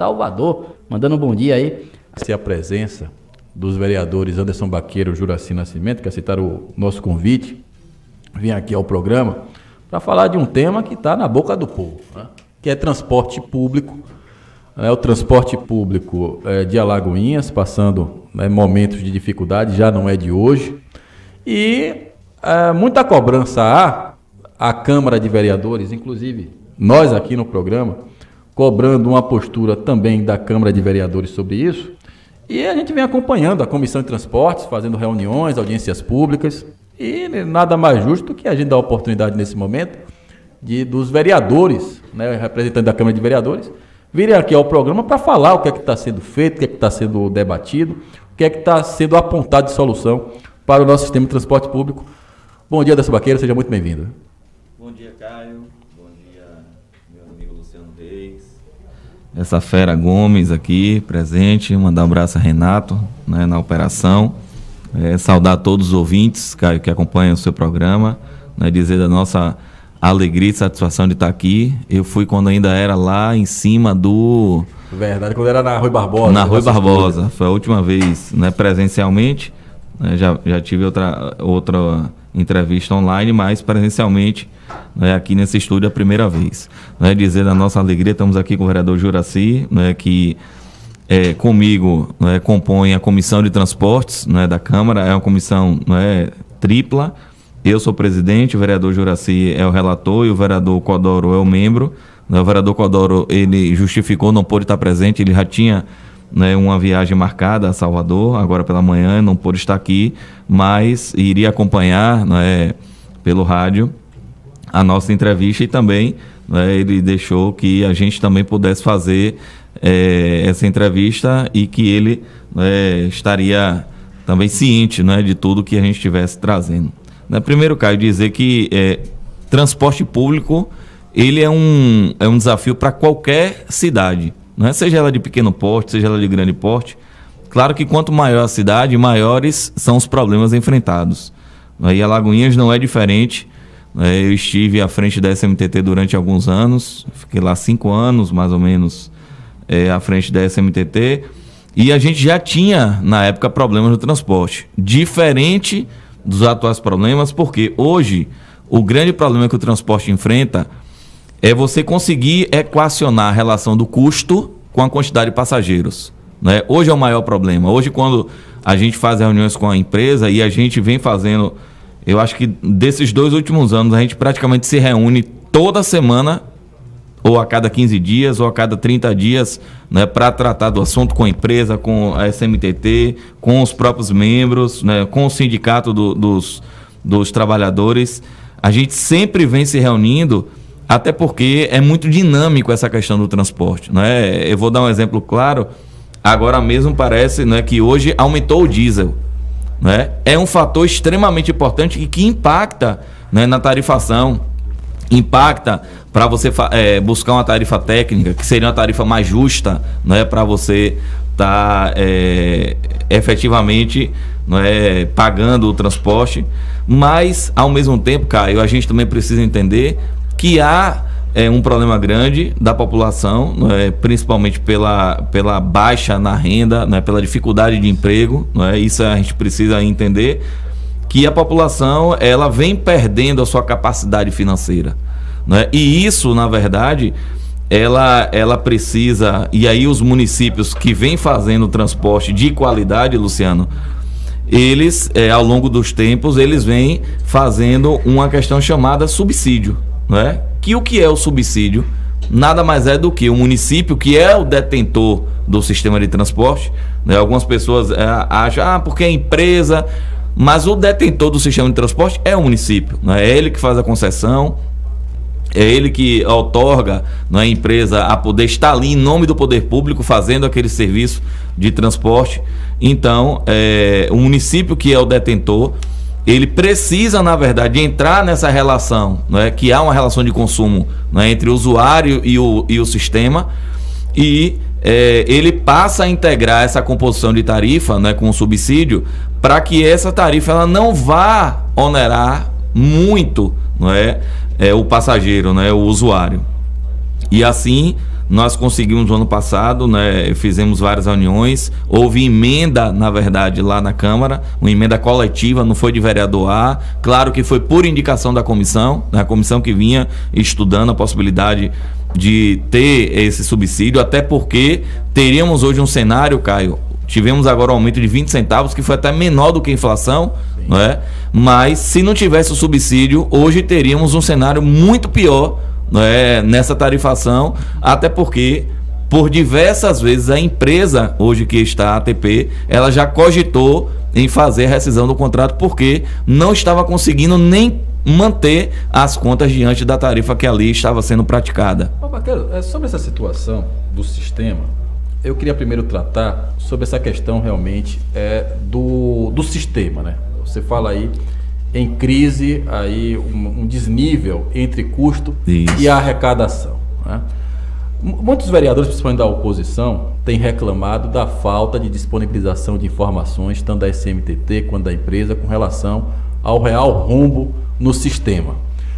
Salvador, mandando um bom dia aí. Essa é a presença dos vereadores Anderson Baqueiro e Juraci Nascimento, que aceitaram o nosso convite, vim aqui ao programa para falar de um tema que está na boca do povo, né? Que é transporte público. O transporte público de Alagoinhas, passando momentos de dificuldade, já não é de hoje. E muita cobrança à Câmara de Vereadores, inclusive nós aqui no programa, cobrando uma postura também da Câmara de Vereadores sobre isso. E a gente vem acompanhando a Comissão de Transportes, fazendo reuniões, audiências públicas, e nada mais justo que a gente dar a oportunidade nesse momento dos vereadores, né, representantes da Câmara de Vereadores, virem aqui ao programa para falar o que é que está sendo feito, o que é que está sendo debatido, o que é que está sendo apontado de solução para o nosso sistema de transporte público. Bom dia, Anderson Baqueiro, seja muito bem-vindo. Bom dia, Caio. Bom dia, meu amigo Luciano Reis. Essa fera Gomes aqui, presente. Mandar um abraço a Renato, né, na operação. Saudar todos os ouvintes, Caio, que acompanham o seu programa. Né, dizer da nossa alegria e satisfação de estar aqui. Eu fui quando ainda era lá em cima do... Verdade, quando era na Rui Barbosa. Na Rui Barbosa. Foi a última vez, né, presencialmente. Já tive outra entrevista online, mas presencialmente, né, aqui nesse estúdio a primeira vez. Né, dizer da nossa alegria, estamos aqui com o vereador Juraci, né, que comigo, né, compõe a Comissão de Transportes, né, da Câmara. É uma comissão, né, tripla. Eu sou presidente, o vereador Juraci é o relator e o vereador Codoro é o membro. O vereador Codoro, ele justificou, não pôde estar presente, ele já tinha, né, uma viagem marcada a Salvador, agora pela manhã, não pôde estar aqui, mas iria acompanhar, né, pelo rádio a nossa entrevista, e também, né, ele deixou que a gente também pudesse fazer essa entrevista, e que ele, né, estaria também ciente, né, de tudo que a gente estivesse trazendo. Primeiro, Caio, dizer que transporte público, ele é um desafio para qualquer cidade, né? Seja ela de pequeno porte, seja ela de grande porte. Claro que quanto maior a cidade, maiores são os problemas enfrentados. E Alagoinhas não é diferente. Eu estive à frente da SMTT durante alguns anos, fiquei lá 5 anos, mais ou menos, à frente da SMTT, e a gente já tinha, na época, problemas no transporte. Diferente dos atuais problemas, porque hoje o grande problema que o transporte enfrenta é você conseguir equacionar a relação do custo com a quantidade de passageiros, né? Hoje é o maior problema. Hoje, quando a gente faz reuniões com a empresa, e a gente vem fazendo, eu acho que desses 2 últimos anos, a gente praticamente se reúne toda semana, ou a cada 15 dias, ou a cada 30 dias, né, para tratar do assunto com a empresa, com a SMTT, com os próprios membros, né, com o sindicato dos trabalhadores. A gente sempre vem se reunindo, até porque é muito dinâmico essa questão do transporte, né? Eu vou dar um exemplo claro. Agora mesmo parece, né, que hoje aumentou o diesel, né? É um fator extremamente importante e que impacta, né, na tarifação. Impacta para você buscar uma tarifa técnica, que seria uma tarifa mais justa, né, para você estar efetivamente, né, pagando o transporte. Mas, ao mesmo tempo, Caio, a gente também precisa entender que há um problema grande da população, né, principalmente pela baixa na renda, né, pela dificuldade de emprego, né, isso a gente precisa entender, que a população, ela vem perdendo a sua capacidade financeira, né? E isso, na verdade, ela precisa, e aí os municípios que vêm fazendo transporte de qualidade, Luciano, eles, ao longo dos tempos, eles vêm fazendo uma questão chamada subsídio, né? Que o que é o subsídio? Nada mais é do que o município, que é o detentor do sistema de transporte, né? Algumas pessoas acham, porque é empresa, mas o detentor do sistema de transporte é o município, né? É ele que faz a concessão, é ele que outorga, né, a empresa a poder estar ali em nome do poder público fazendo aquele serviço de transporte. Então, o município, que é o detentor, ele precisa, na verdade, entrar nessa relação, né, que há uma relação de consumo, né, entre o usuário e o sistema, e ele passa a integrar essa composição de tarifa, né, com o subsídio, para que essa tarifa ela não vá onerar muito, não é, o passageiro, né, o usuário. E assim, nós conseguimos no ano passado, né, fizemos várias reuniões, houve emenda, na verdade, lá na Câmara, uma emenda coletiva, não foi de vereador A, claro que foi por indicação da comissão, né, a comissão que vinha estudando a possibilidade de ter esse subsídio, até porque teríamos hoje um cenário, Caio, tivemos agora um aumento de 20 centavos, que foi até menor do que a inflação, não é? Mas se não tivesse o subsídio, hoje teríamos um cenário muito pior, não é, nessa tarifação, até porque por diversas vezes a empresa hoje que está a ATP, ela já cogitou em fazer a rescisão do contrato porque não estava conseguindo nem manter as contas diante da tarifa que ali estava sendo praticada. Baqueiro, sobre essa situação do sistema, eu queria primeiro tratar sobre essa questão realmente do sistema, né? Você fala aí em crise, aí um desnível entre custo e a arrecadação, né? Muitos vereadores, principalmente da oposição, têm reclamado da falta de disponibilização de informações, tanto da SMTT quanto da empresa, com relação ao real rumbo no sistema.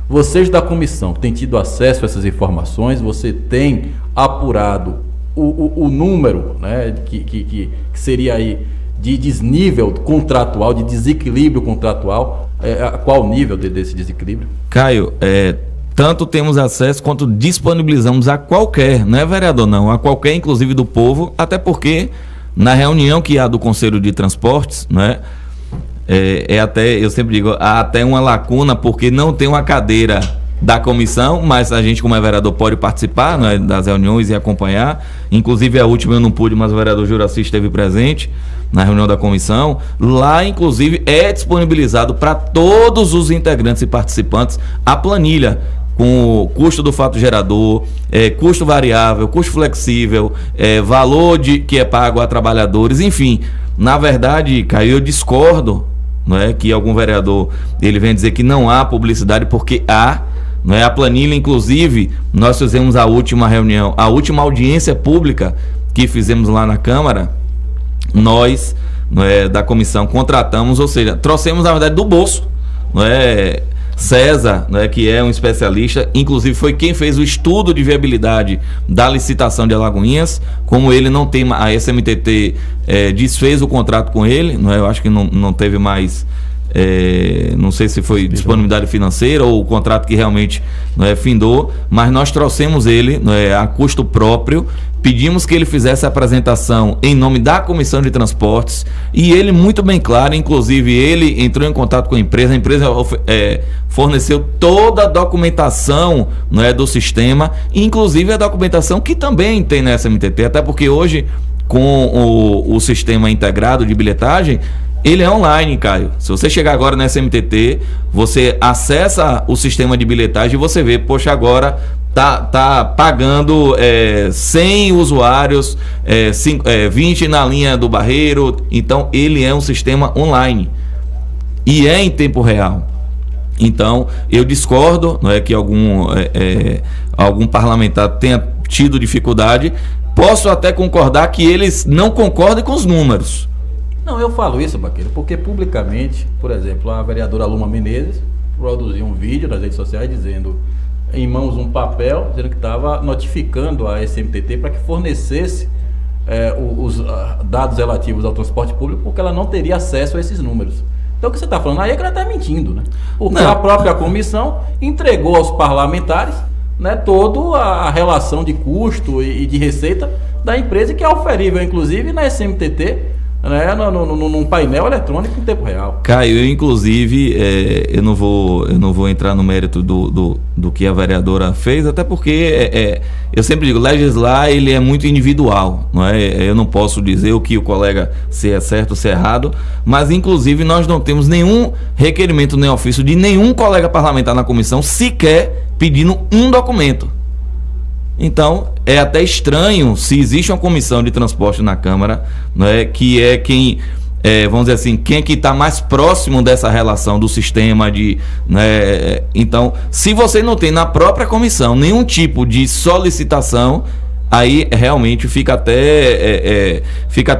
Vocês da comissão têm tido acesso a essas informações? Você tem apurado o número, né, que seria aí de desnível contratual, de desequilíbrio contratual? Qual o nível desse desequilíbrio? Caio, tanto temos acesso quanto disponibilizamos a qualquer, não é vereador não, a qualquer, inclusive do povo, até porque na reunião que há do Conselho de Transportes, né, até, eu sempre digo, há até uma lacuna porque não tem uma cadeira da comissão, mas a gente como vereador pode participar, né, das reuniões e acompanhar. Inclusive a última eu não pude, mas o vereador Juraci esteve presente na reunião da comissão. Lá inclusive é disponibilizado para todos os integrantes e participantes a planilha com o custo do fato gerador, custo variável, custo flexível, valor que é pago a trabalhadores, enfim. Na verdade, Caio, eu discordo, não é, que algum vereador ele vem dizer que não há publicidade, porque há. Não é? A planilha, inclusive, nós fizemos a última reunião, a última audiência pública que fizemos lá na Câmara, nós, não é, da comissão, contratamos, ou seja, trouxemos, na verdade, do bolso, não é, César, não é, que é um especialista, inclusive foi quem fez o estudo de viabilidade da licitação de Alagoinhas. Como ele não tem, a SMTT desfez o contrato com ele, não é, eu acho que não teve mais... não sei se foi disponibilidade financeira ou o contrato que realmente findou, mas nós trouxemos ele a custo próprio, pedimos que ele fizesse a apresentação em nome da Comissão de Transportes e ele muito bem claro, inclusive ele entrou em contato com a empresa forneceu toda a documentação do sistema, inclusive a documentação que também tem na SMTT, até porque hoje com o sistema integrado de bilhetagem, ele é online, Caio. Se você chegar agora na SMTT, você acessa o sistema de bilhetagem e você vê, poxa, agora tá pagando 100 usuários, 20 na linha do Barreiro. Então, ele é um sistema online e é em tempo real. Então, eu discordo, não é, que algum parlamentar tenha tido dificuldade. Posso até concordar que eles não concordem com os números. Não, eu falo isso, Baqueiro, porque publicamente, por exemplo, a vereadora Luma Menezes produziu um vídeo nas redes sociais dizendo, em mãos um papel, dizendo que estava notificando a SMTT para que fornecesse os dados relativos ao transporte público, porque ela não teria acesso a esses números. Então o que você está falando aí é que ela está mentindo, né? Porque a própria comissão entregou aos parlamentares, né, toda a relação de custo e de receita da empresa, que é oferível, inclusive, na SMTT, né, num painel eletrônico em tempo real. Caio, eu inclusive eu não vou entrar no mérito do que a vereadora fez, até porque eu sempre digo, legislar ele é muito individual, não é? Eu não posso dizer o que o colega, se é certo ou se é errado, mas inclusive nós não temos nenhum requerimento nem ofício de nenhum colega parlamentar na comissão sequer pedindo um documento. Então, é até estranho se existe uma comissão de transporte na Câmara, não é, que é quem, vamos dizer assim, quem é que está mais próximo dessa relação do sistema de... Né, então, se você não tem na própria comissão nenhum tipo de solicitação, aí realmente fica até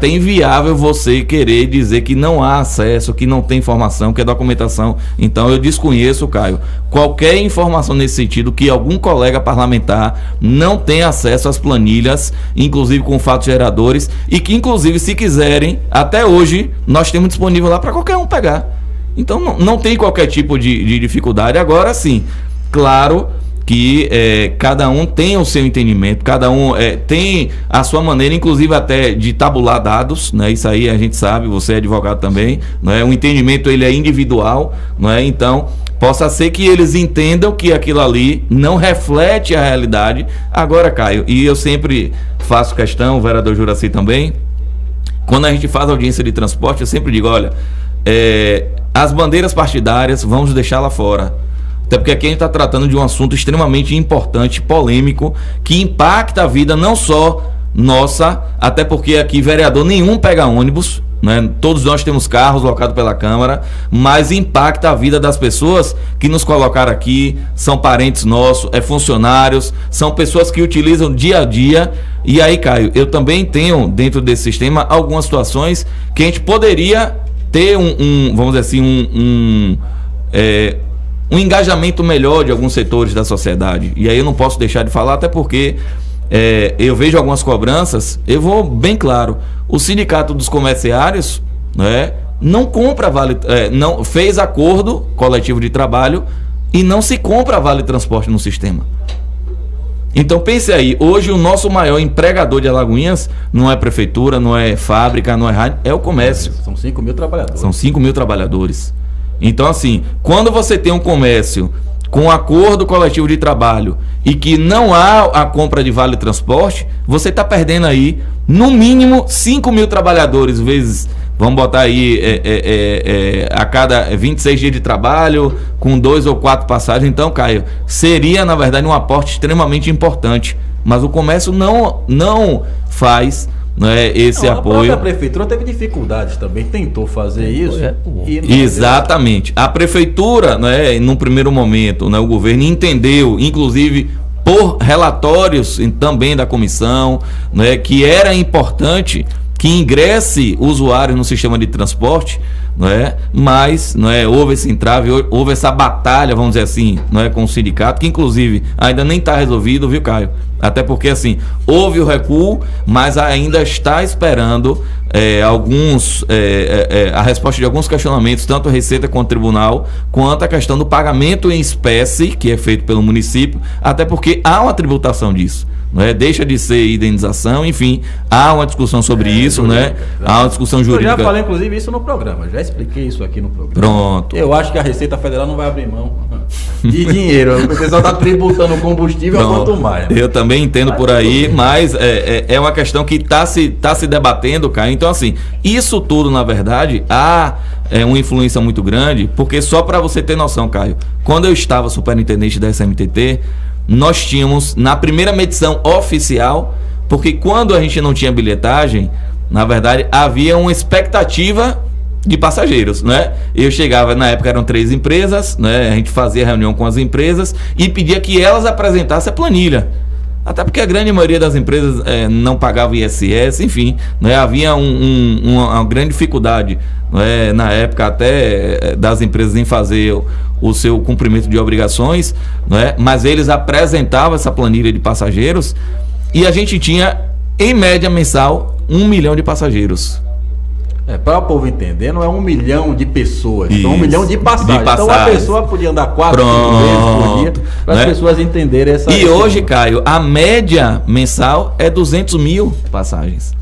inviável você querer dizer que não há acesso, que não tem informação, que é documentação. Então eu desconheço, Caio, qualquer informação nesse sentido que algum colega parlamentar não tem acesso às planilhas, inclusive com fatos geradores, e que inclusive se quiserem, até hoje, nós temos disponível lá para qualquer um pegar. Então não tem qualquer tipo de dificuldade. Agora sim, claro que cada um tem o seu entendimento, cada um tem a sua maneira, inclusive até de tabular dados, né? Isso aí a gente sabe, você é advogado também, né? O entendimento ele é individual, né? Então possa ser que eles entendam que aquilo ali não reflete a realidade. Agora, Caio, e eu sempre faço questão, o vereador Juraci também, quando a gente faz audiência de transporte, eu sempre digo, olha, as bandeiras partidárias vamos deixar lá fora. Até porque aqui a gente está tratando de um assunto extremamente importante, polêmico, que impacta a vida não só nossa, até porque aqui vereador nenhum pega ônibus, né? Todos nós temos carros locados pela Câmara, mas impacta a vida das pessoas que nos colocaram aqui, são parentes nossos, funcionários, são pessoas que utilizam dia a dia. E aí, Caio, eu também tenho dentro desse sistema algumas situações que a gente poderia ter vamos dizer assim, um engajamento melhor de alguns setores da sociedade. E aí eu não posso deixar de falar, até porque eu vejo algumas cobranças. Eu vou bem claro, o Sindicato dos Comerciários, né, não compra não fez acordo coletivo de trabalho e não se compra Vale Transporte no sistema. Então pense aí, hoje o nosso maior empregador de Alagoinhas não é prefeitura, não é fábrica, não é rádio, é o comércio. São 5 mil trabalhadores. São 5 mil trabalhadores. Então, assim, quando você tem um comércio com acordo coletivo de trabalho e que não há a compra de Vale Transporte, você está perdendo aí, no mínimo, 5 mil trabalhadores, vezes, vamos botar aí, a cada 26 dias de trabalho, com 2 ou 4 passagens. Então, Caio, seria, na verdade, um aporte extremamente importante. Mas o comércio não faz... esse apoio. A prefeitura teve dificuldades também, tentou fazer isso. Exatamente. A prefeitura, no primeiro momento, o governo entendeu, inclusive por relatórios também da comissão, que era importante que ingresse usuários no sistema de transporte, mas houve esse entrave, houve essa batalha, vamos dizer assim, com o sindicato, que inclusive ainda nem está resolvido, viu, Caio? Até porque, assim, houve o recuo, mas ainda está esperando a resposta de alguns questionamentos, tanto a Receita quanto o Tribunal, quanto a questão do pagamento em espécie, que é feito pelo município, até porque há uma tributação disso. Deixa de ser indenização, enfim, há uma discussão sobre isso, há uma discussão jurídica. Eu já falei, inclusive, isso no programa, já expliquei isso aqui no programa. Pronto. Eu acho que a Receita Federal não vai abrir mão de dinheiro, o pessoal está tributando o combustível quanto mais. Eu também entendo por aí, mas é uma questão que está se debatendo, Caio. Então, assim, isso tudo, na verdade, há uma influência muito grande, porque só para você ter noção, Caio, quando eu estava superintendente da SMTT, nós tínhamos, na primeira medição oficial, porque quando a gente não tinha bilhetagem, na verdade, havia uma expectativa de passageiros, Eu chegava, na época eram 3 empresas, a gente fazia reunião com as empresas e pedia que elas apresentassem a planilha. Até porque a grande maioria das empresas não pagava ISS, enfim, havia uma grande dificuldade, na época até das empresas em fazer o seu cumprimento de obrigações, mas eles apresentavam essa planilha de passageiros e a gente tinha, em média mensal, 1 milhão de passageiros. Para o povo entender, não é 1 milhão de pessoas, Isso, são 1 milhão de passagens. Então a pessoa podia andar 4 vezes por dia, para as pessoas entenderem essa... E hoje, Caio, a média mensal é 200 mil passagens.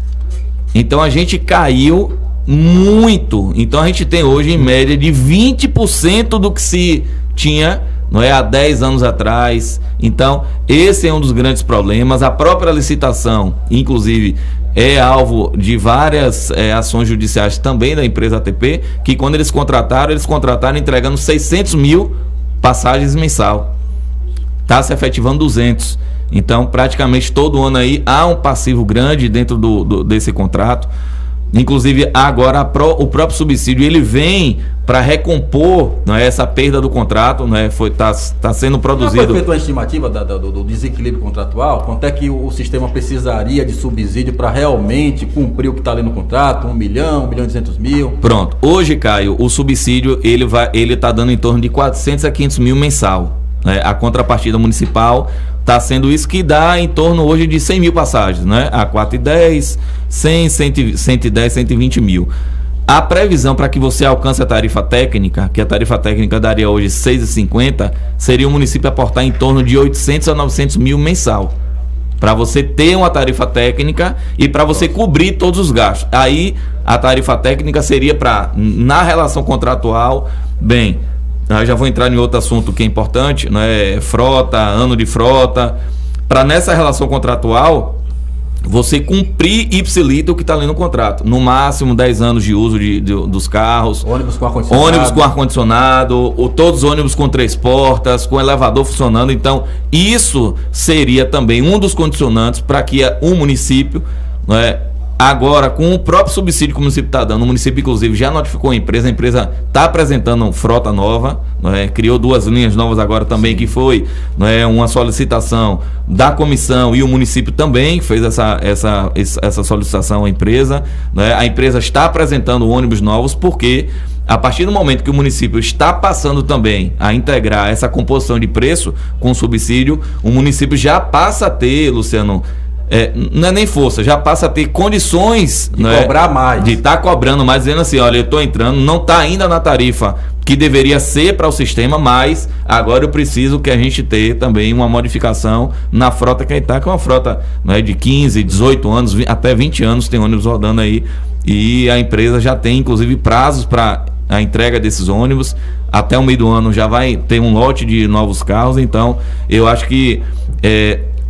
Então a gente caiu muito. Então a gente tem hoje, em média, de 20% do que se tinha há 10 anos atrás. Então esse é um dos grandes problemas. A própria licitação, inclusive, é alvo de várias ações judiciais também da empresa ATP, que quando eles contrataram entregando 600 mil passagens mensal. Está se efetivando 200. Então, praticamente todo ano aí há um passivo grande dentro desse contrato. Inclusive, agora o próprio subsídio ele vem para recompor, não é, essa perda do contrato, não é, tá sendo produzido. Foi feita uma estimativa do desequilíbrio contratual? Quanto é que o sistema precisaria de subsídio para realmente cumprir o que está ali no contrato? 1 milhão, 1 milhão e 200 mil? Pronto. Hoje, Caio, o subsídio ele está dando em torno de 400 a 500 mil mensal. Né? A contrapartida municipal está sendo isso, que dá em torno hoje de 100 mil passagens, né? A 4,10, 100, 110, 120 mil. A previsão para que você alcance a tarifa técnica, que a tarifa técnica daria hoje 6,50, seria o município aportar em torno de 800 a 900 mil mensal. Para você ter uma tarifa técnica e para você cobrir todos os gastos. Aí a tarifa técnica seria para, na relação contratual, bem, eu já vou entrar em outro assunto que é importante, né? Frota, ano de frota. Para nessa relação contratual, você cumprir ipsilito o que está ali no contrato. No máximo 10 anos de uso dos carros. Ônibus com ar-condicionado. Ônibus com ar-condicionado, todos os ônibus com 3 portas, com elevador funcionando. Então, isso seria também um dos condicionantes para que o município, né, agora, com o próprio subsídio que o município está dando, o município, inclusive, já notificou a empresa está apresentando frota nova, né, criou 2 linhas novas agora também, que foi, né, uma solicitação da comissão, e o município também fez essa solicitação à empresa. Né, a empresa está apresentando ônibus novos, porque a partir do momento que o município está passando também a integrar essa composição de preço com subsídio, o município já passa a ter, Luciano, não é nem força, já passa a ter condições de cobrar mais. De estar cobrando mais, dizendo assim, olha, eu estou entrando, não está ainda na tarifa que deveria ser para o sistema, mas agora eu preciso que a gente tenha também uma modificação na frota que está, que é uma frota, né, de 15, 18 anos, até 20 anos tem ônibus rodando aí, e a empresa já tem inclusive prazos para a entrega desses ônibus. Até o meio do ano já vai ter um lote de novos carros. Então eu acho que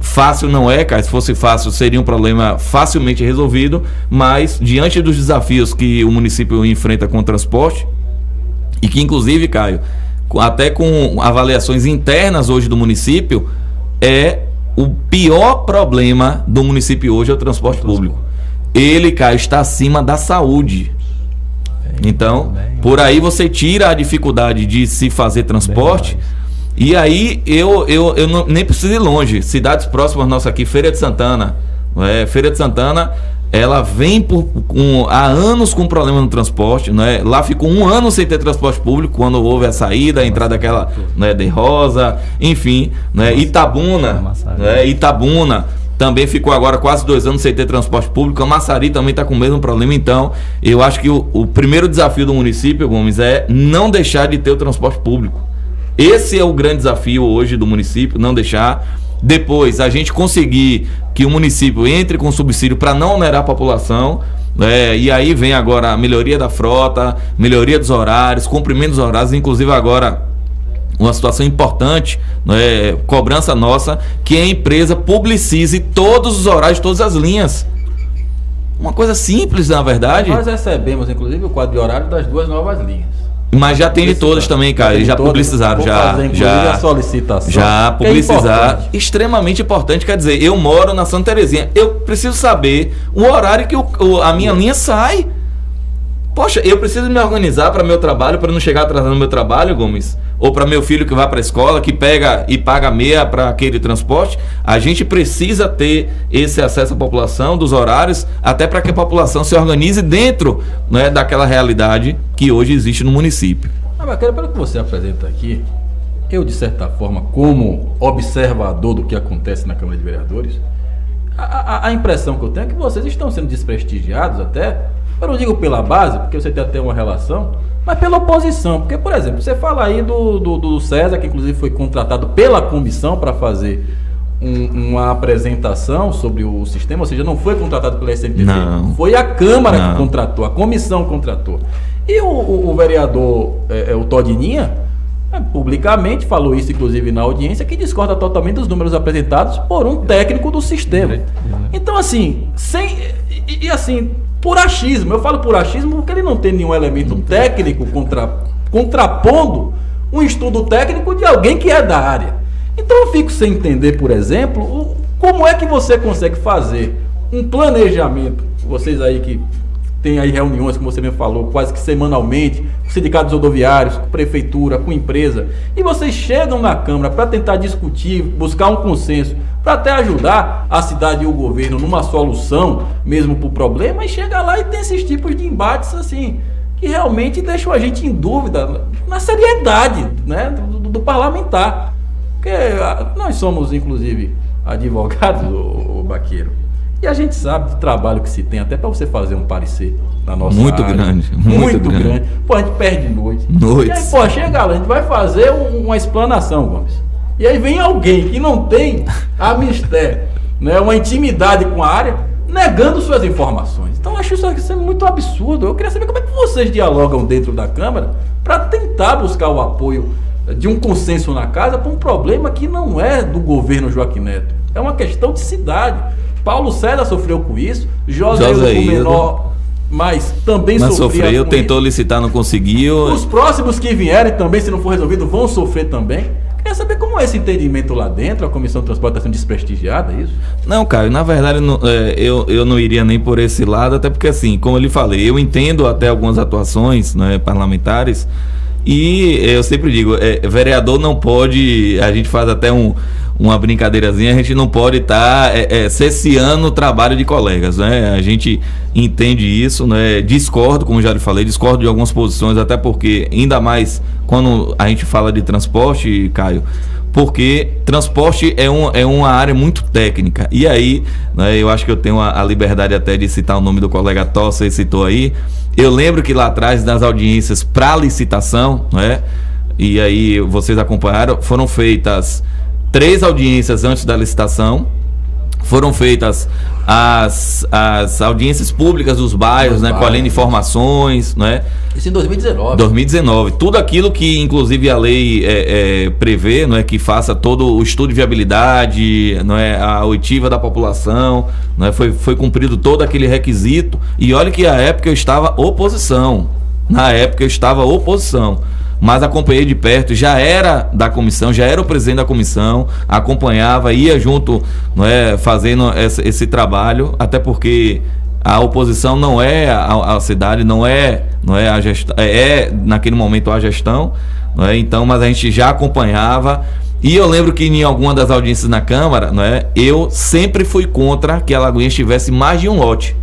fácil não é, Caio. Se fosse fácil, seria um problema facilmente resolvido, mas diante dos desafios que o município enfrenta com o transporte, e que inclusive, Caio, até com avaliações internas hoje do município, o pior problema do município hoje é o transporte público. Ele, Caio, está acima da saúde. Então, por aí você tira a dificuldade de se fazer transporte. E aí eu nem preciso ir longe. Cidades próximas nossa aqui, Feira de Santana. Feira de Santana, ela vem há anos com problema no transporte. Lá ficou 1 ano sem ter transporte público, quando houve a saída, a entrada daquela, de Rosa, enfim. Itabuna também ficou agora quase 2 anos sem ter transporte público. A Massari também está com o mesmo problema. Então, eu acho que o primeiro desafio do município, Gomes, é não deixar de ter o transporte público. Esse é o grande desafio hoje do município, não deixar. Depois, a gente conseguir que o município entre com subsídio para não onerar a população. E aí vem agora a melhoria da frota, melhoria dos horários, cumprimento dos horários, inclusive agora uma situação importante, cobrança nossa, que a empresa publicize todos os horários, todas as linhas. Uma coisa simples, na verdade. Nós recebemos, inclusive, o quadro de horário das 2 novas linhas. Mas já tem de todas também, cara. Eles já publicizaram, a solicitação. Já publicizaram. Extremamente importante. Quer dizer, eu moro na Santa Terezinha. Eu preciso saber o horário que a minha linha sai. Poxa, eu preciso me organizar para meu trabalho, para não chegar atrasando no meu trabalho, Gomes. Ou para meu filho que vai para a escola, que pega e paga meia para aquele transporte. A gente precisa ter esse acesso à população, dos horários, até para que a população se organize dentro, daquela realidade que hoje existe no município. Bacana, pelo que você apresenta aqui, eu, de certa forma, como observador do que acontece na Câmara de Vereadores, a impressão que eu tenho é que vocês estão sendo desprestigiados até. Eu não digo pela base, porque você tem até uma relação, mas pela oposição. Porque, por exemplo, você fala aí do César, que inclusive foi contratado pela comissão para fazer uma apresentação sobre o sistema, ou seja, não foi contratado pela SMTV. Não. Foi a Câmara que contratou, a comissão contratou. E o vereador, o Todininha, publicamente falou isso, inclusive na audiência, que discorda totalmente dos números apresentados por um técnico do sistema. Então, assim, por achismo, eu falo por achismo porque ele não tem nenhum elemento técnico contrapondo um estudo técnico de alguém que é da área. Então eu fico sem entender, por exemplo, como é que você consegue fazer um planejamento, vocês aí que tem aí reuniões, como você mesmo falou, quase que semanalmente, com sindicatos rodoviários, com prefeitura, com empresa, e vocês chegam na Câmara para tentar discutir, buscar um consenso, para até ajudar a cidade e o governo numa solução mesmo para o problema, e chega lá e tem esses tipos de embates assim, que realmente deixam a gente em dúvida na seriedade, né, do parlamentar. Porque nós somos, inclusive, advogados, o Baqueiro, e a gente sabe do trabalho que se tem, até para você fazer um parecer na nossa muito área. Grande. Muito grande. Pô, a gente perde noites. E aí, pô, chega lá, a gente vai fazer uma explanação, Gomes. E aí vem alguém que não tem a mistério, né, uma intimidade com a área, negando suas informações. Então, eu acho isso muito absurdo. Eu queria saber como é que vocês dialogam dentro da Câmara para tentar buscar o apoio de um consenso na casa para um problema que não é do governo Joaquim Neto. É uma questão de cidade. Paulo César sofreu com isso, José com menor, mas também sofreu, tentou licitar, não conseguiu. Os próximos que vierem também, se não for resolvido, vão sofrer também. Queria saber como é esse entendimento lá dentro, a Comissão de Transporte está sendo desprestigiada, é isso? Não, Caio, na verdade eu não iria nem por esse lado, até porque assim, como eu lhe falei, eu entendo até algumas atuações, né, parlamentares, e eu sempre digo, vereador não pode, a gente faz até uma brincadeirazinha, a gente não pode estar cesseando o trabalho de colegas, né? A gente entende isso, né? Discordo, como já lhe falei, discordo de algumas posições, até porque, ainda mais quando a gente fala de transporte, Caio, porque transporte é uma área muito técnica. E aí, né, eu acho que eu tenho a liberdade até de citar o nome do colega Tossa, ele citou aí. Eu lembro que lá atrás, nas audiências para licitação, né, e aí vocês acompanharam, foram feitas 3 audiências antes da licitação, foram feitas as audiências públicas dos bairros, né, colhendo informações, né? Isso em 2019. 2019. Tudo aquilo que, inclusive, a lei prevê, não é, que faça todo o estudo de viabilidade, não é, a oitiva da população, não é, foi cumprido todo aquele requisito. E olha que, à época, eu estava oposição. Na época, eu estava oposição. Mas acompanhei de perto, já era da comissão, já era o presidente da comissão, acompanhava, ia junto, não é, fazendo esse trabalho, até porque a oposição não é a cidade, não é a gestão, naquele momento a gestão, não é? Então, mas a gente já acompanhava. E eu lembro que em alguma das audiências na Câmara, não é, eu sempre fui contra que a Alagoinhas tivesse mais de um lote,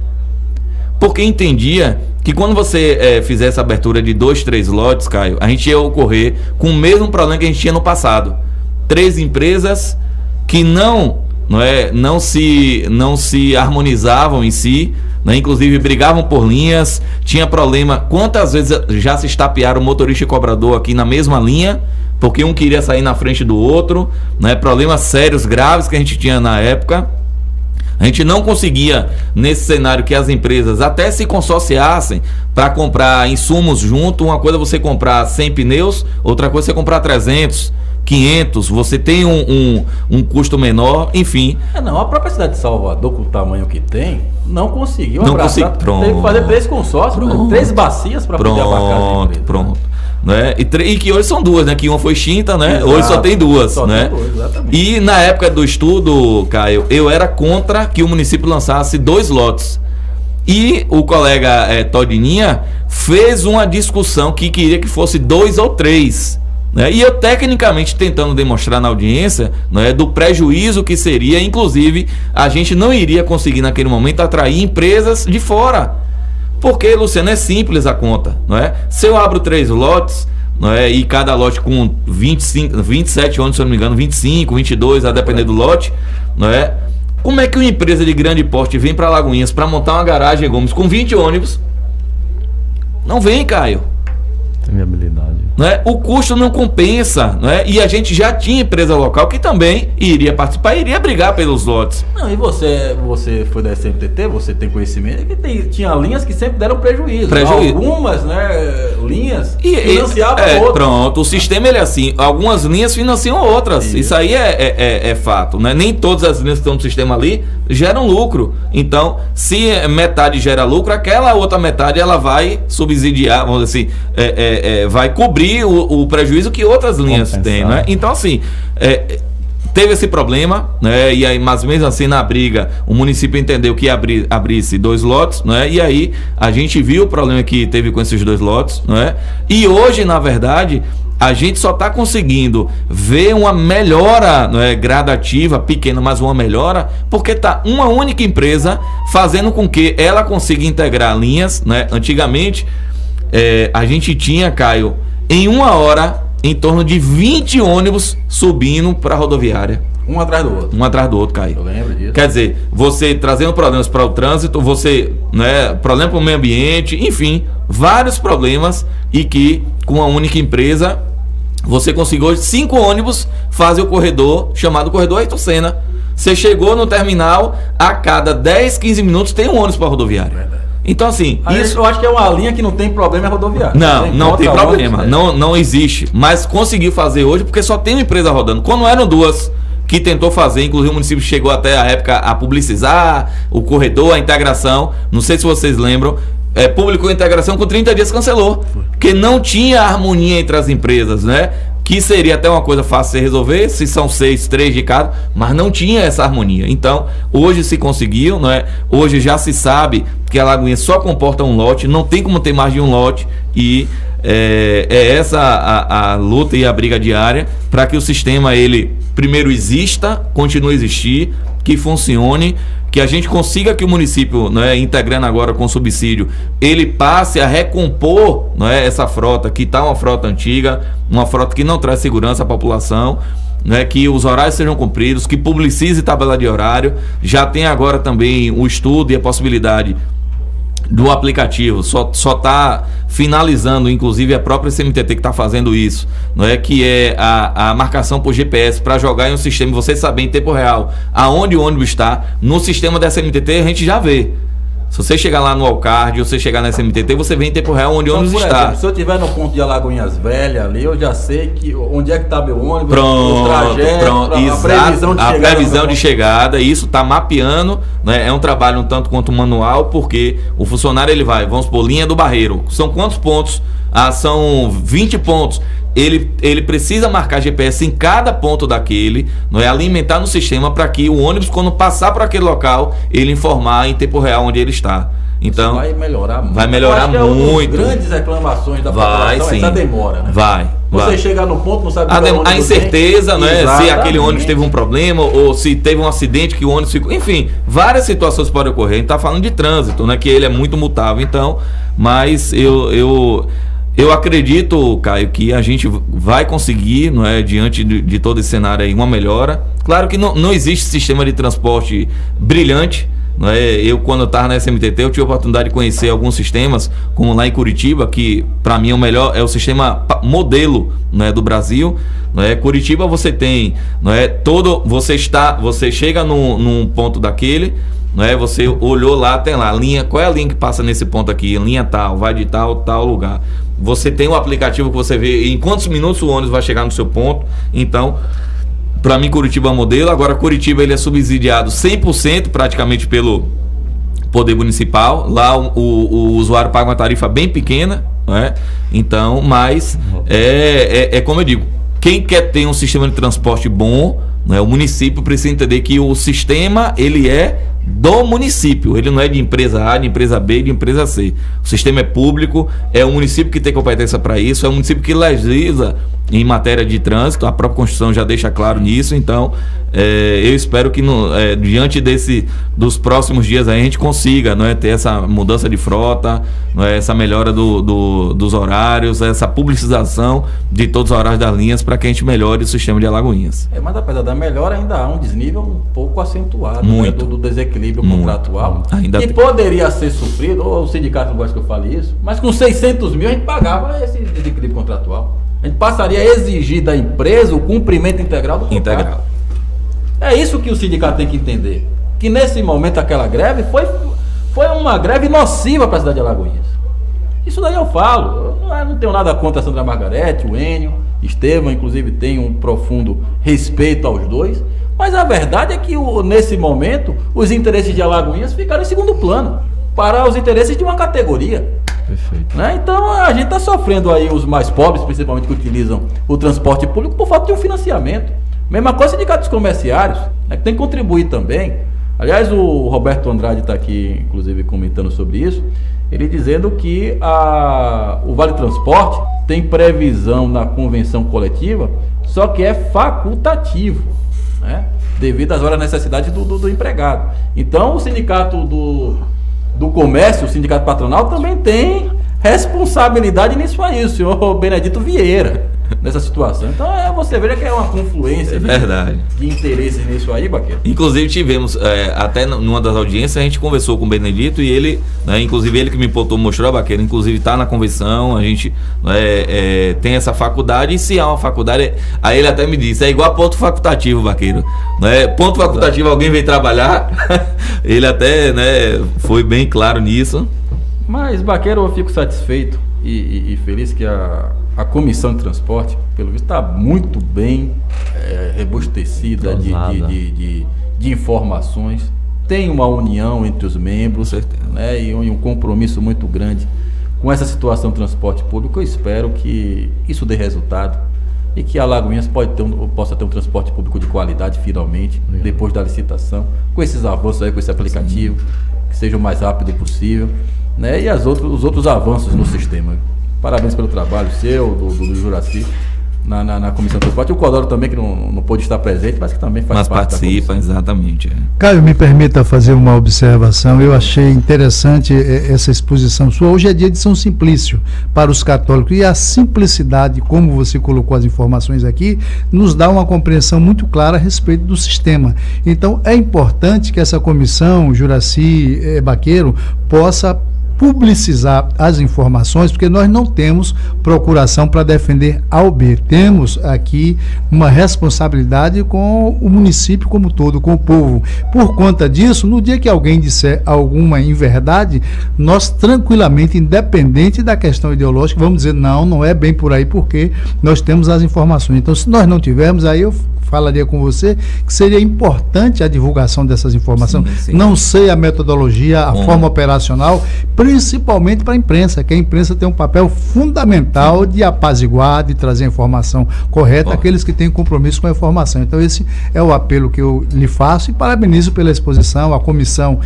porque entendia que quando você fizer essa abertura de 2, 3 lotes, Caio, a gente ia ocorrer com o mesmo problema que a gente tinha no passado. 3 empresas que não se harmonizavam em si, né? Inclusive brigavam por linhas, tinha problema. Quantas vezes já se estapearam motorista e cobrador aqui na mesma linha, porque um queria sair na frente do outro, né? Problemas sérios, graves que a gente tinha na época. A gente não conseguia, nesse cenário, que as empresas até se consorciassem para comprar insumos junto. Uma coisa é você comprar 100 pneus, outra coisa é você comprar 300, 500, você tem um custo menor, enfim. A própria cidade de Salvador, com o tamanho que tem, não conseguiu abraçar. Teve que fazer 3 consórcios, 3 bacias para poder abarcar as empresas. Pronto. Né? E que hoje são 2, né? Que uma foi extinta, né? Exato. Hoje só tem 2, né? Tem 2, exatamente. E na época do estudo, Caio, eu era contra que o município lançasse 2 lotes. E o colega Todininha fez uma discussão que queria que fosse 2 ou 3. Né? E eu tecnicamente tentando demonstrar na audiência, né, do prejuízo que seria, inclusive a gente não iria conseguir naquele momento atrair empresas de fora. Porque, Luciano, é simples a conta, não é? Se eu abro 3 lotes, não é, e cada lote com 27 ônibus, se eu não me engano, 25, 22, a depender do lote, não é? Como é que uma empresa de grande porte vem para Alagoinhas para montar uma garagem, Gomes, com 20 ônibus? Não vem, Caio. Tem viabilidade. Não é? O custo não compensa, não é? E a gente já tinha empresa local que também iria participar, iria brigar pelos lotes. Não, e você foi da SMTT, você tem conhecimento que tinha linhas que sempre deram prejuízo. Algumas, né, linhas financiavam outras. Pronto, o sistema ele é assim, algumas linhas financiam outras. Isso aí é fato, né? Nem todas as linhas que estão no sistema ali geram lucro. Então, se metade gera lucro, aquela outra metade ela vai subsidiar, vamos dizer assim, vai cobrir o prejuízo que outras linhas têm, né? Então, assim, teve esse problema, né? E aí, mas mesmo assim, na briga, o município entendeu que abrisse 2 lotes, né? E aí a gente viu o problema que teve com esses 2 lotes, né? E hoje, na verdade, a gente só está conseguindo ver uma melhora, não é, gradativa, pequena, mas uma melhora, porque está uma única empresa fazendo com que ela consiga integrar linhas, né? Antigamente, a gente tinha, Caio, em 1 hora, em torno de 20 ônibus subindo para a rodoviária. Um atrás do outro. Um atrás do outro, Caio. Eu lembro disso. Quer dizer, você trazendo problemas para o trânsito, você, né, problema para o meio ambiente, enfim, vários problemas, e que com uma única empresa você conseguiu hoje 5 ônibus fazem o corredor, chamado corredor Ayrton Senna. Você chegou no terminal, a cada 10, 15 minutos tem um ônibus para a rodoviária. Verdade. Então, assim, isso eu acho que é uma linha que não tem problema, é rodoviária. Não tem problema, não existe. Mas conseguiu fazer hoje porque só tem uma empresa rodando. Quando eram 2 que tentou fazer, inclusive o município chegou até a época a publicizar o corredor, a integração. Não sei se vocês lembram. Publicou a integração, com 30 dias cancelou. Porque não tinha harmonia entre as empresas, né? Que seria até uma coisa fácil de resolver, se são 6, 3 de cada, mas não tinha essa harmonia. Então, hoje se conseguiu, não é? Hoje já se sabe que a Lagoinha só comporta um lote, não tem como ter mais de um lote, e essa a luta e a briga diária para que o sistema, ele primeiro exista, continue a existir, que funcione, que a gente consiga que o município, né, integrando agora com subsídio, ele passe a recompor, né, essa frota, que está uma frota antiga, uma frota que não traz segurança à população, né, que os horários sejam cumpridos, que publicize tabela de horário. Já tem agora também o estudo e a possibilidade do aplicativo, só está finalizando, inclusive a própria CMTT que está fazendo isso, não é, que é a marcação por GPS, para jogar em um sistema, você saber em tempo real aonde o ônibus está. No sistema da CMTT a gente já vê. Se você chegar lá no Alcard, ou você chegar na SMTT, você vê em tempo real onde o ônibus está. Exemplo, se eu estiver no ponto de Alagoinhas Velhas ali, eu já sei que onde é que está meu ônibus, o trajeto, a previsão de chegada. Isso está mapeando, né? É um trabalho um tanto quanto manual, porque o funcionário, ele vai, vamos supor, linha do Barreiro. São quantos pontos? São 20 pontos. Ele precisa marcar GPS em cada ponto daquele, não é, alimentar no sistema para que o ônibus, quando passar por aquele local, ele informar em tempo real onde ele está. Então, isso vai melhorar muito. Vai melhorar muito. É uma das grandes reclamações da população, essa demora, né? Você chegar no ponto, não sabe a incerteza, né? Se aquele ônibus teve um problema, ou se teve um acidente que o ônibus ficou. Enfim, várias situações podem ocorrer. A gente está falando de trânsito, né? Que ele é muito mutável. Então, mas eu acredito, Caio, que a gente vai conseguir, não é, diante de todo esse cenário aí, uma melhora. Claro que não existe sistema de transporte brilhante, não é? Eu, quando estava na SMTT, eu tive a oportunidade de conhecer alguns sistemas, como lá em Curitiba, que para mim é o melhor, é o sistema modelo, não é, do Brasil. Não é? Curitiba você tem, não é, você chega num ponto daquele, não é? Você olhou lá, tem lá linha, qual é a linha que passa nesse ponto aqui? Linha tal, vai de tal lugar. Você tem um aplicativo que você vê em quantos minutos o ônibus vai chegar no seu ponto. Então, para mim, Curitiba é modelo. Agora, Curitiba, ele é subsidiado 100% praticamente pelo poder municipal. Lá o usuário paga uma tarifa bem pequena, não é? Então, mas é como eu digo, quem quer ter um sistema de transporte bom, não é? O município precisa entender que o sistema, ele é do município, ele não é de empresa A, de empresa B, de empresa C. O sistema é público, é o município que tem competência para isso, é o município que legisla em matéria de trânsito, a própria Constituição já deixa claro nisso. Então, eu espero que diante dos próximos dias aí, a gente consiga, não é, ter essa mudança de frota, não é, essa melhora dos horários, essa publicização de todos os horários das linhas, para que a gente melhore o sistema de Alagoinhas. Mas apesar da melhora, ainda há um desnível um pouco acentuado, muito, né, do desequilíbrio contratual, que poderia ser suprido, ou o sindicato não gosta que eu fale isso, mas com 600 mil a gente pagava esse desequilíbrio contratual. A gente passaria a exigir da empresa o cumprimento integral do contrato. É isso que o sindicato tem que entender. Que nesse momento aquela greve foi uma greve nociva para a cidade de Alagoinhas. Isso daí eu falo. Eu não tenho nada contra a Sandra Margarete, o Enio, Estevam, inclusive tenho um profundo respeito aos dois. Mas a verdade é que nesse momento os interesses de Alagoinhas ficaram em segundo plano para os interesses de uma categoria. Perfeito. Né? Então a gente está sofrendo aí, os mais pobres, principalmente, que utilizam o transporte público, por falta de um financiamento. Mesma coisa sindicatos comerciários, né, que tem que contribuir também. Aliás, o Roberto Andrade está aqui, inclusive, comentando sobre isso, ele dizendo que o Vale Transporte tem previsão na convenção coletiva, só que é facultativo, né, devido às horas necessidades do empregado. Então, o sindicato do comércio, o sindicato patronal, também tem responsabilidade nisso aí, o senhor Benedito Vieira, nessa situação. Então você veja que é uma confluência de interesses nisso aí, Baqueiro. Inclusive tivemos, até numa das audiências, a gente conversou com o Benedito e ele, né, inclusive ele que me mostrou, Baqueiro, inclusive está na convenção, a gente tem essa faculdade, e se há uma faculdade, aí ele até me disse, é igual a ponto facultativo, Baqueiro. Né? Ponto facultativo, alguém veio trabalhar, ele até, né, foi bem claro nisso. Mas, Baqueiro, eu fico satisfeito e feliz que a Comissão de Transporte, pelo visto, está muito bem robustecida de informações. Tem uma união entre os membros, né, e um compromisso muito grande com essa situação do transporte público. Eu espero que isso dê resultado e que Alagoinhas possa ter um transporte público de qualidade finalmente, depois da licitação, com esses avanços aí, com esse aplicativo, que seja o mais rápido possível. Né, e os outros avanços no sistema. Parabéns pelo trabalho seu, do Juraci, na Comissão de Transporte. E o Codoro também, que não pôde estar presente, mas que também faz parte participa, exatamente. Caio, me permita fazer uma observação. Eu achei interessante essa exposição sua. Hoje é dia de São Simplício para os católicos, e a simplicidade, como você colocou as informações aqui, nos dá uma compreensão muito clara a respeito do sistema. Então, é importante que essa comissão, Juraci Baqueiro, possa publicizar as informações, porque nós não temos procuração para defender A ou B. Temos aqui uma responsabilidade com o município como todo, com o povo. Por conta disso, no dia que alguém disser alguma inverdade, nós tranquilamente, independente da questão ideológica, vamos dizer, não é bem por aí, porque nós temos as informações. Então, se nós não tivermos, aí eu falaria com você que seria importante a divulgação dessas informações. Sim. Não sei a metodologia, a forma operacional, principalmente para a imprensa, que a imprensa tem um papel fundamental de apaziguar, de trazer a informação correta àqueles que têm compromisso com a informação. Então esse é o apelo que eu lhe faço, e parabenizo pela exposição. A comissão,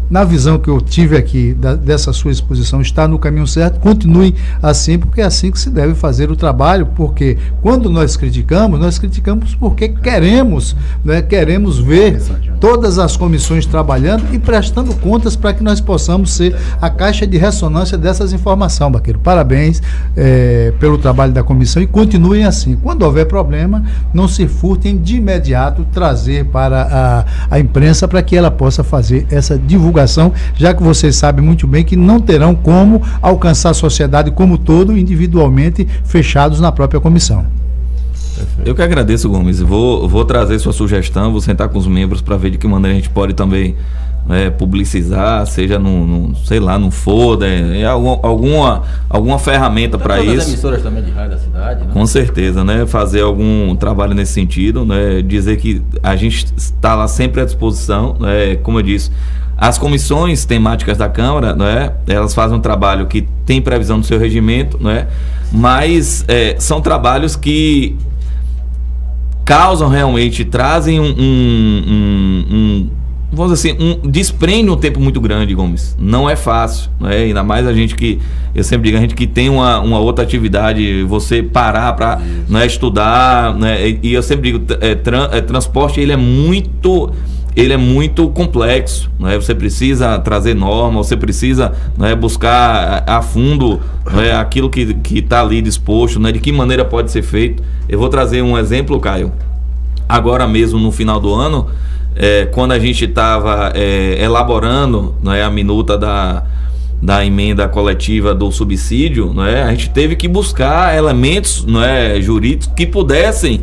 na visão que eu tive aqui dessa sua exposição, está no caminho certo. Continue assim, porque é assim que se deve fazer o trabalho, porque quando nós criticamos porque queremos, né, queremos ver todas as comissões trabalhando e prestando contas para que nós possamos ser a caixa de ressonância dessas informações, Baqueiro. Parabéns pelo trabalho da comissão, e continuem assim. Quando houver problema, não se furtem de imediato trazer para a imprensa, para que ela possa fazer essa divulgação, já que vocês sabem muito bem que não terão como alcançar a sociedade como todo, individualmente, fechados na própria comissão. Eu que agradeço, Gomes. Vou trazer sua sugestão, vou sentar com os membros para ver de que maneira a gente pode também publicizar, seja sei lá, no Foda, alguma ferramenta para isso. As emissoras também de rádio da cidade, né? Com certeza, né? Fazer algum trabalho nesse sentido, né? Dizer que a gente está lá sempre à disposição, né? Como eu disse, as comissões temáticas da Câmara, né, elas fazem um trabalho que tem previsão do seu regimento, né, mas são trabalhos que causam realmente, trazem vamos dizer assim, desprende um tempo muito grande, Gomes. Não é fácil, né? Ainda mais a gente que, eu sempre digo, a gente que tem uma outra atividade, você parar para, né, estudar, né? E eu sempre digo, transporte, ele é muito complexo, né? Você precisa trazer norma, você precisa, né, buscar a fundo, né, aquilo que está ali disposto, né, de que maneira pode ser feito. Eu vou trazer um exemplo, Caio. Agora mesmo, no final do ano, quando a gente estava elaborando, né, a minuta da emenda coletiva do subsídio, né, a gente teve que buscar elementos, né, jurídicos que pudessem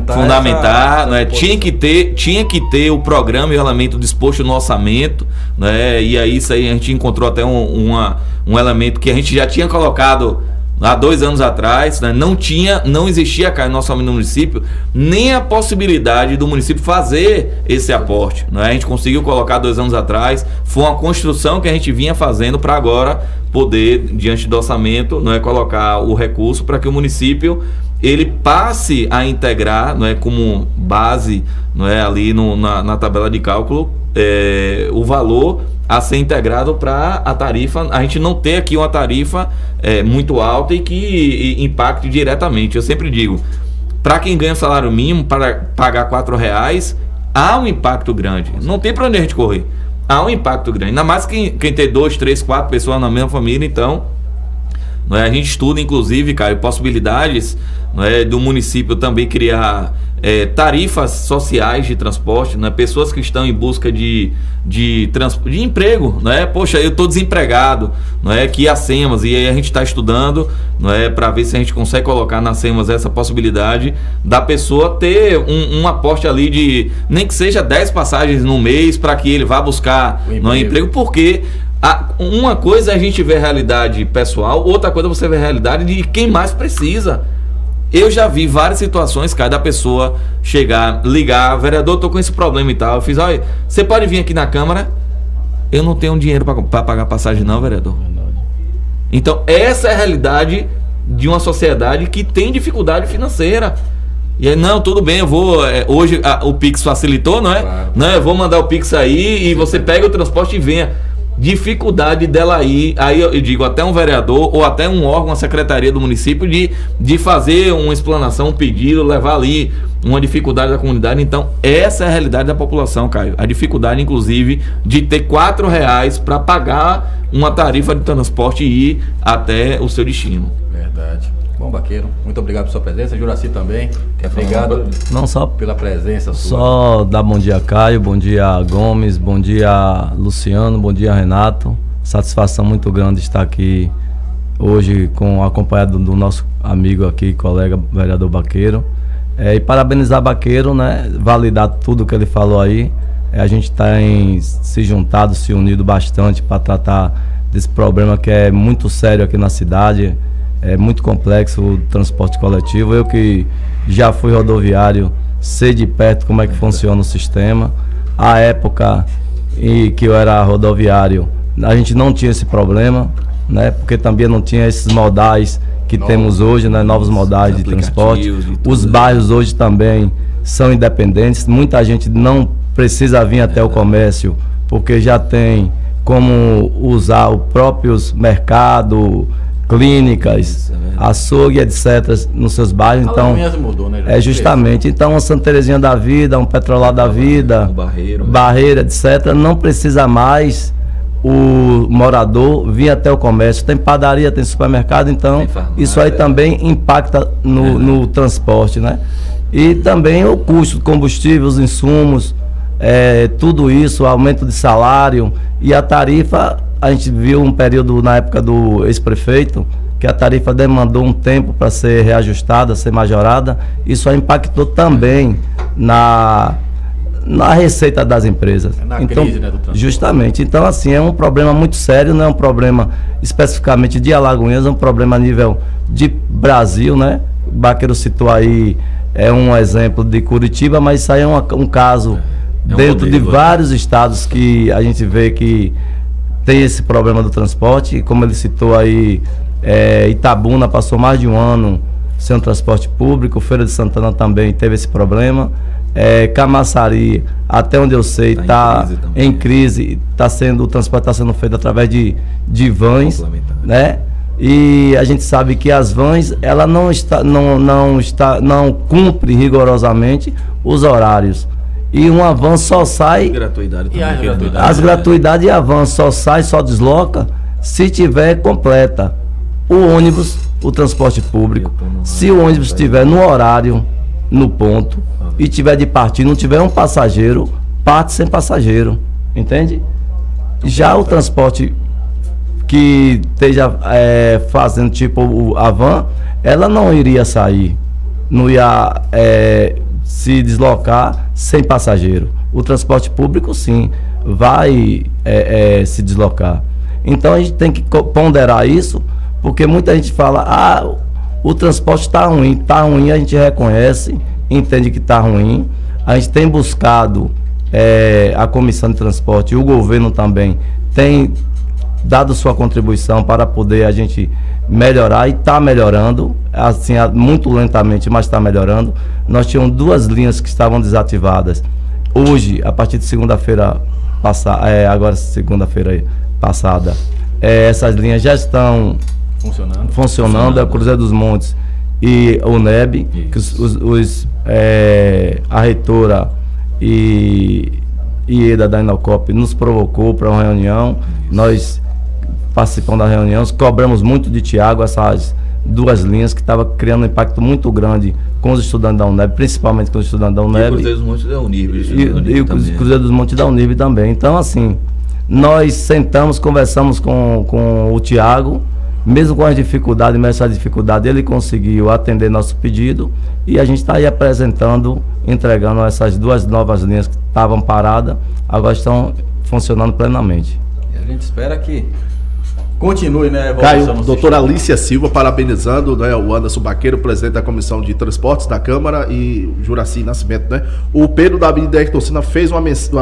fundamentar, né, tinha que ter o programa e o elemento disposto no orçamento, né, e aí isso aí a gente encontrou até um elemento que a gente já tinha colocado Há 2 anos atrás, né, não existia cá no nosso município nem a possibilidade do município fazer esse aporte, né? A gente conseguiu colocar 2 anos atrás, foi uma construção que a gente vinha fazendo para agora poder, diante do orçamento, né, colocar o recurso para que o município ele passe a integrar, não é, como base, não é, ali na tabela de cálculo, o valor a ser integrado para a tarifa, a gente não ter aqui uma tarifa muito alta e que impacte diretamente. Eu sempre digo, para quem ganha salário mínimo, para pagar R$4, há um impacto grande. Não tem para onde a gente correr. Há um impacto grande. Ainda mais quem tem 2, 3, 4 pessoas na mesma família, então... Não é? A gente estuda, inclusive, cara, possibilidades, não é, do município também criar tarifas sociais de transporte, né? Pessoas que estão em busca de emprego, não é? Poxa, eu estou desempregado, não é? Que a SEMAS, e aí a gente está estudando, não é, para ver se a gente consegue colocar na SEMAS essa possibilidade da pessoa ter um aporte ali de, nem que seja 10 passagens no mês, para que ele vá buscar um emprego, porque... uma coisa é a gente ver a realidade pessoal, outra coisa é você ver a realidade de quem mais precisa. Eu já vi várias situações, cara, da pessoa chegar, ligar, vereador, tô com esse problema e tal. Eu fiz, olha, você pode vir aqui na Câmara? Eu não tenho dinheiro para pagar passagem não, vereador. Então, essa é a realidade de uma sociedade que tem dificuldade financeira. E aí, não, tudo bem, eu vou... hoje o Pix facilitou, não é? Claro. Não, eu vou mandar o Pix aí e você pega o transporte e venha. Dificuldade dela aí eu digo, até um vereador ou até um órgão, uma secretaria do município de fazer uma explanação, um pedido, levar ali uma dificuldade da comunidade. Então essa é a realidade da população, Caio, a dificuldade inclusive de ter R$4 para pagar uma tarifa de transporte e ir até o seu destino. Verdade. Bom, Baqueiro, muito obrigado pela sua presença. Juraci também, obrigado não só pela presença sua. Só dar bom dia a Caio, bom dia a Gomes, bom dia a Luciano, bom dia a Renato. Satisfação muito grande estar aqui hoje acompanhado do nosso amigo aqui, colega vereador Baqueiro. E parabenizar Baqueiro, né? Validar tudo que ele falou aí. A gente tem se juntado, se unido bastante para tratar desse problema que é muito sério aqui na cidade. É muito complexo o transporte coletivo. Eu que já fui rodoviário, sei de perto como é que funciona o sistema. À época em que eu era rodoviário, a gente não tinha esse problema, né? Porque também não tinha esses modais que temos hoje, né? Novos modais de transporte. Os bairros hoje também são independentes. Muita gente não precisa vir até o comércio, porque já tem como usar os próprios mercados, clínicas, açougue, etc., nos seus bairros. Então, mudou, né? Justamente. Então, uma Santa Terezinha da Vida, um Petrolado da Vida, Barreira, etc., não precisa mais o morador vir até o comércio. Tem padaria, tem supermercado, então isso aí também impacta no transporte, né? E também o custo do combustível, os insumos, tudo isso, aumento de salário e a tarifa. A gente viu um período na época do ex-prefeito que a tarifa demandou um tempo para ser reajustada, ser majorada. Isso aí impactou também na receita das empresas. Na então, crise, né, do transporte. Justamente. Então, assim, é um problema muito sério, não é um problema especificamente de Alagoinhas, é um problema a nível de Brasil, né? O Baqueiro citou aí um exemplo de Curitiba, mas isso aí é um caso dentro de vários estados que a gente vê que tem esse problema do transporte. Como ele citou aí, Itabuna passou mais de um ano sem o transporte público, Feira de Santana também teve esse problema, Camaçari, até onde eu sei, está em crise, o transporte está sendo feito através de vans, né? E a gente sabe que as vans, ela não cumpre rigorosamente os horários. E uma van só sai... As gratuidades e a van só sai, só desloca, se tiver completa. O ônibus, o transporte público, se o ônibus estiver no horário, no ponto, e tiver de partir, não tiver um passageiro, parte sem passageiro. Entende? Já o transporte que esteja fazendo tipo a van, ela não iria sair, não ia... se deslocar sem passageiro. O transporte público, sim, vai se deslocar. Então, a gente tem que ponderar isso, Porque muita gente fala, o transporte está ruim, a gente reconhece, entende que está ruim. A gente tem buscado, a comissão de transporte e o governo também tem dado sua contribuição para poder a gente melhorar, e está melhorando, assim, muito lentamente, mas está melhorando. Nós tínhamos 2 linhas que estavam desativadas. Hoje, a partir de segunda-feira passada, essas linhas já estão funcionando. É o Cruzeiro dos Montes e o NEB, que a reitora e EDA da Inocop nos provocou para uma reunião. Nós participamos da reunião, cobramos muito de Tiago essas 2 linhas que estavam criando um impacto muito grande com os estudantes da UNEB, principalmente com os estudantes da UNEB. E o Cruzeiro dos Montes da Unib. E o Cruzeiro dos Montes da Unib também. Então, assim, nós sentamos, conversamos com o Tiago, mesmo com as dificuldades, mesmo essa dificuldade, ele conseguiu atender nosso pedido, e a gente está aí apresentando, entregando essas 2 novas linhas que estavam paradas, agora estão funcionando plenamente. E a gente espera que continue, né, Caio, doutora Alicia Silva, parabenizando, né, o Anderson Baqueiro, presidente da Comissão de Transportes da Câmara, e o Juraci Nascimento, né? O Pedro da Avenida Hector Sina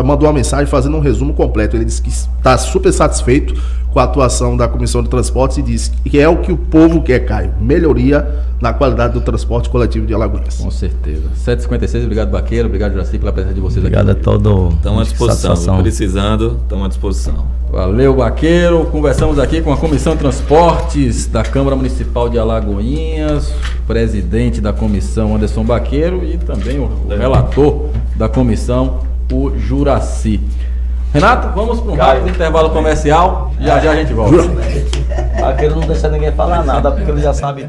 mandou uma mensagem fazendo um resumo completo. Ele disse que está super satisfeito com a atuação da Comissão de Transportes e disse que é o que o povo quer, Caio: melhoria na qualidade do transporte coletivo de Alagoas. Com certeza. 7h56, obrigado, Baqueiro, obrigado, Juraci, pela presença de vocês aqui. Obrigado a todos. Estamos à disposição, precisando, estamos à disposição. Valeu, Baqueiro. Conversamos aqui com a Comissão de Transportes da Câmara Municipal de Alagoinhas, presidente da comissão, Anderson Baqueiro, e também o relator da comissão, o Juraci. Renato, vamos para um rápido intervalo comercial. Já a gente volta. Baqueiro não deixa ninguém falar nada, porque ele já sabe.